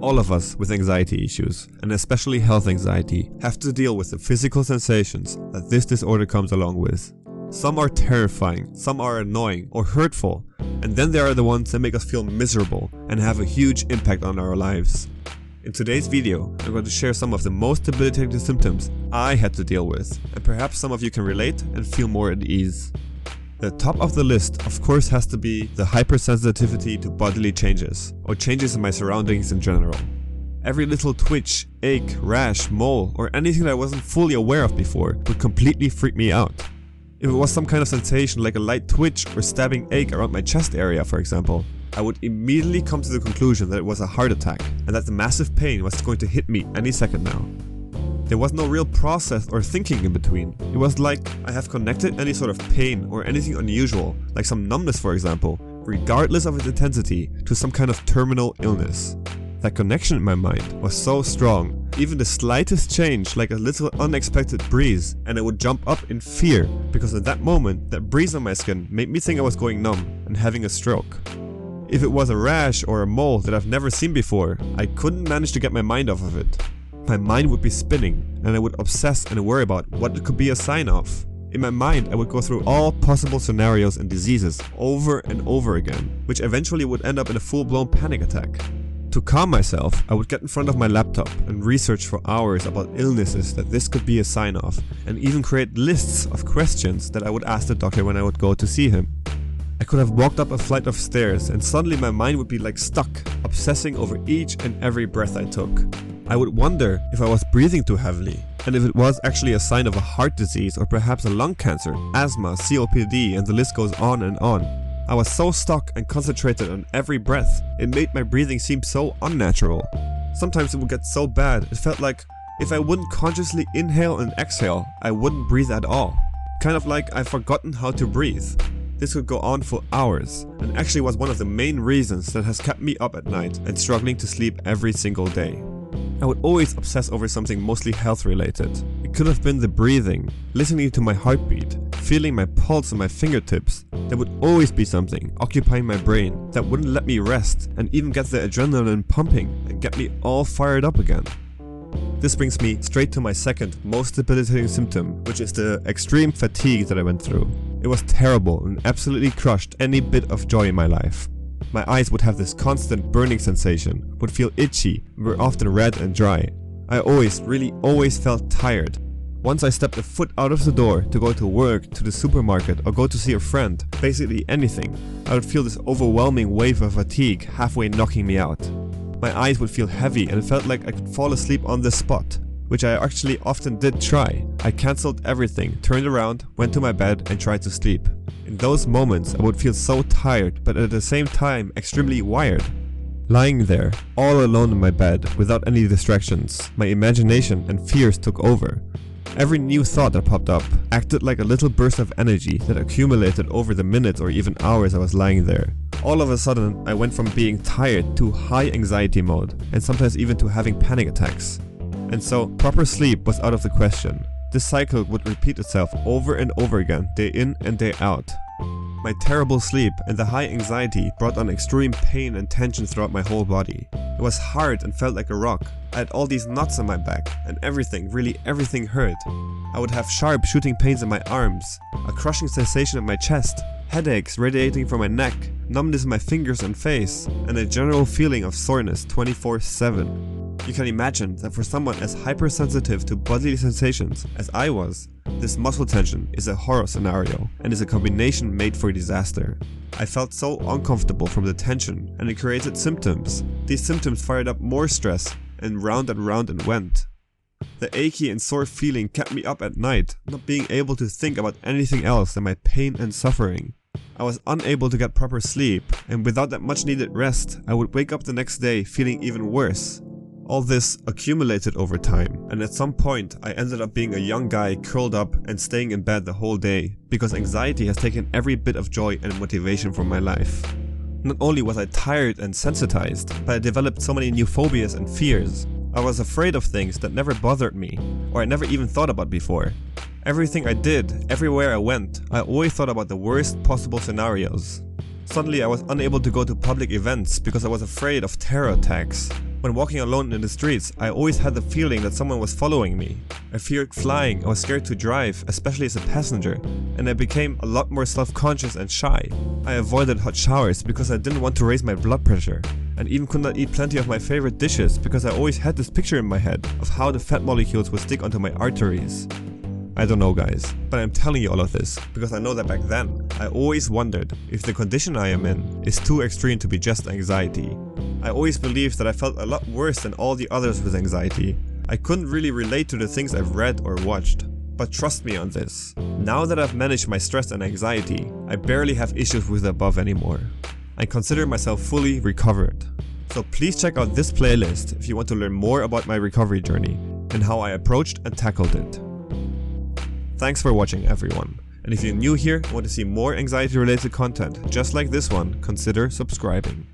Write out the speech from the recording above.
All of us with anxiety issues, and especially health anxiety, have to deal with the physical sensations that this disorder comes along with. Some are terrifying, some are annoying or hurtful, and then there are the ones that make us feel miserable and have a huge impact on our lives. In today's video, I'm going to share some of the most debilitating symptoms I had to deal with, and perhaps some of you can relate and feel more at ease. The top of the list, of course, has to be the hypersensitivity to bodily changes, or changes in my surroundings in general. Every little twitch, ache, rash, mole, or anything that I wasn't fully aware of before would completely freak me out. If it was some kind of sensation like a light twitch or stabbing ache around my chest area, for example, I would immediately come to the conclusion that it was a heart attack and that the massive pain was going to hit me any second now. There was no real process or thinking in between. It was like I have connected any sort of pain or anything unusual, like some numbness for example, regardless of its intensity, to some kind of terminal illness. That connection in my mind was so strong, even the slightest change, like a little unexpected breeze, and I would jump up in fear, because at that moment, that breeze on my skin made me think I was going numb and having a stroke. If it was a rash or a mole that I've never seen before, I couldn't manage to get my mind off of it. My mind would be spinning, and I would obsess and worry about what it could be a sign of. In my mind, I would go through all possible scenarios and diseases over and over again, which eventually would end up in a full-blown panic attack. To calm myself, I would get in front of my laptop and research for hours about illnesses that this could be a sign of, and even create lists of questions that I would ask the doctor when I would go to see him. I could have walked up a flight of stairs and suddenly my mind would be like stuck, obsessing over each and every breath I took. I would wonder if I was breathing too heavily, and if it was actually a sign of a heart disease or perhaps a lung cancer, asthma, COPD, and the list goes on and on. I was so stuck and concentrated on every breath, it made my breathing seem so unnatural. Sometimes it would get so bad, it felt like if I wouldn't consciously inhale and exhale, I wouldn't breathe at all. Kind of like I've forgotten how to breathe. This could go on for hours, and actually was one of the main reasons that has kept me up at night and struggling to sleep every single day. I would always obsess over something mostly health related. It could have been the breathing, listening to my heartbeat, feeling my pulse on my fingertips. There would always be something occupying my brain that wouldn't let me rest and even get the adrenaline pumping and get me all fired up again. This brings me straight to my second most debilitating symptom, which is the extreme fatigue that I went through. It was terrible and absolutely crushed any bit of joy in my life. My eyes would have this constant burning sensation, would feel itchy, and were often red and dry. I really always felt tired. Once I stepped a foot out of the door to go to work, to the supermarket, or go to see a friend, basically anything, I would feel this overwhelming wave of fatigue halfway knocking me out. My eyes would feel heavy and it felt like I could fall asleep on the spot, which I actually often did try. I cancelled everything, turned around, went to my bed and tried to sleep. In those moments I would feel so tired, but at the same time extremely wired. Lying there, all alone in my bed, without any distractions, my imagination and fears took over. Every new thought that popped up acted like a little burst of energy that accumulated over the minutes or even hours I was lying there. All of a sudden, I went from being tired to high anxiety mode, and sometimes even to having panic attacks. And so, proper sleep was out of the question. This cycle would repeat itself over and over again, day in and day out. My terrible sleep and the high anxiety brought on extreme pain and tension throughout my whole body. It was hard and felt like a rock. I had all these knots on my back, and really everything hurt. I would have sharp shooting pains in my arms, a crushing sensation in my chest, headaches radiating from my neck, numbness in my fingers and face, and a general feeling of soreness 24/7. You can imagine that for someone as hypersensitive to bodily sensations as I was, this muscle tension is a horror scenario and is a combination made for disaster. I felt so uncomfortable from the tension, and it created symptoms. These symptoms fired up more stress, and round it went. The achy and sore feeling kept me up at night, not being able to think about anything else than my pain and suffering. I was unable to get proper sleep, and without that much needed rest, I would wake up the next day feeling even worse. All this accumulated over time, and at some point I ended up being a young guy curled up and staying in bed the whole day, because anxiety has taken every bit of joy and motivation from my life. Not only was I tired and sensitized, but I developed so many new phobias and fears. I was afraid of things that never bothered me, or I never even thought about before. Everything I did, everywhere I went, I always thought about the worst possible scenarios. Suddenly I was unable to go to public events because I was afraid of terror attacks. When walking alone in the streets, I always had the feeling that someone was following me. I feared flying, I was scared to drive, especially as a passenger, and I became a lot more self-conscious and shy. I avoided hot showers because I didn't want to raise my blood pressure, and even could not eat plenty of my favorite dishes because I always had this picture in my head of how the fat molecules would stick onto my arteries. I don't know guys, but I'm telling you all of this because I know that back then, I always wondered if the condition I am in is too extreme to be just anxiety. I always believed that I felt a lot worse than all the others with anxiety. I couldn't really relate to the things I've read or watched. But trust me on this, now that I've managed my stress and anxiety, I barely have issues with the above anymore. I consider myself fully recovered. So please check out this playlist if you want to learn more about my recovery journey and how I approached and tackled it. Thanks for watching everyone, and if you're new here and want to see more anxiety related content just like this one, consider subscribing.